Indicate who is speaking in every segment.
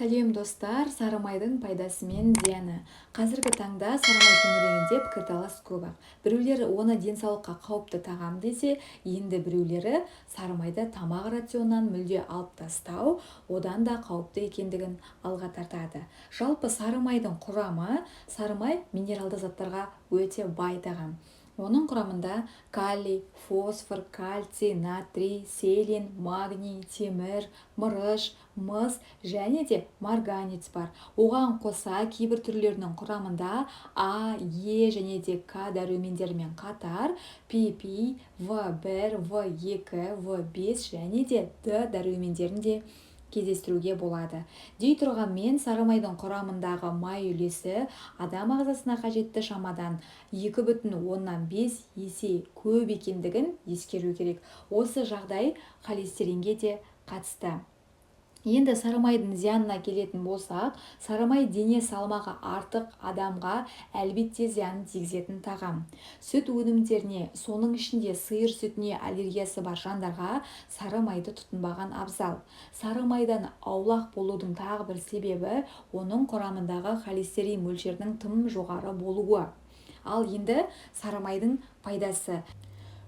Speaker 1: Сәлем достар, сары майдың пайдасы мен зияны. Қазіргі таңда сары май төңірегінде пікірталас көп ақ. Біреулері оны денсаулыққа қауіпті тағам десе, енді біреулері сары майды тамақ рационынан мүлде алып тастау, одан да қауіпті екендігін алға тартады. Жалпы сары майдың құрамы, сары май минералды заттарға өте бай тағам. Оның құрамында калий, фосфор, кальций, натрий, селен, магний, темір, мырыш, мыс және де марганец бар. Оған қоса кейбір түрлерінің құрамында А, Е және де К дәрумендерімен қатар pp, В1, В2, В5 және де Д дәрумендерін де кездестіруге болады. Дей тұрғанмен сары майдың құрамындағы май үлесі адам ағзасына қажетті шамадан 2,5 есе көп екендігін ескеру керек. Осы жағдай холестеринге де қатысты. Енді сары майдың зиянына келетін болсақ, сары май дене салмағы артық адамға әлбетте зиянын тигізетін тағам. Сүт өнімдеріне, соның ішінде сиыр сүтіне аллергиясы бар жандарға сары майды тұтынбаған абзал. Сары майдан аулақ болудың тағы бір себебі оның құрамындағы холестерин мөлшерінің тым жоғары болуы. Ал енді сары майдың пайдасы.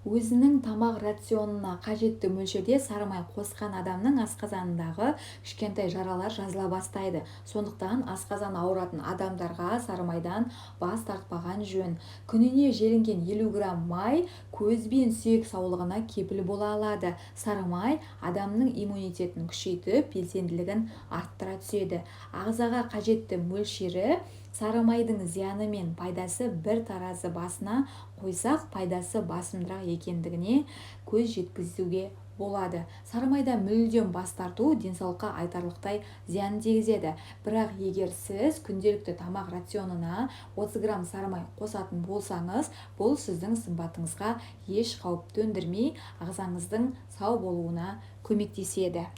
Speaker 1: Өзінің тамақ рационына қажетті мөлшерде сары май қосқан адамның асқазанындағы кішкентай жаралар жазыла бастайды. Сондықтан асқазан ауыратын адамдарға сары майдан бас тартпаған жөн. Күніне желінген 50 грамм май көз бен сүйек саулығына кепіл бола алады. Сары май адамның иммунитетін күшейтіп, белсенділігін арттыра түседі. Ағзаға қажетті мөлшері. Сары майдың зияны мен пайдасы бір таразы басына қойсақ, пайдасы басымдырақ екендігіне көз жеткізуге болады. Сары майдан мүлдем бас тарту денсаулыққа айтарлықтай зиян тигізеді. Бірақ егер сіз күнделікті тамақ рационына 30 грамм сары май қосатын болсаңыз, бұл сіздің сымбатыңызға еш қауіп төндірмей, ағзаңыздың сау болуына көмектеседі.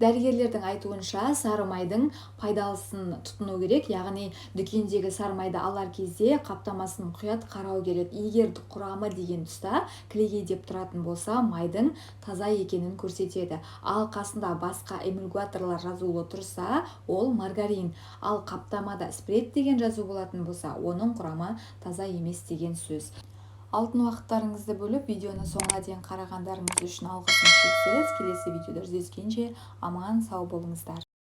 Speaker 1: Дәрігерлердің айтуынша сары майдың пайдалысын тұтыну керек, яғни дүкендегі сары майды алар кезде қаптамасын мұқият қарау керек. Егер құрамы деген тұста кілегей деп тұратын болса, майдың таза екенін көрсетеді. Ал қасында басқа эмульгаторлар жазулы тұрса, ол маргарин. Ал қаптамада спред деген жазу болатын болса, оның құрамы таза емес деген сөз. Алтын уақыттарыңызды бөліп, видеоны соңына дейін қарағандарыңыз үшін алғысым шексіз. Келесі видеода жүздескенше аман сау болыңыздар.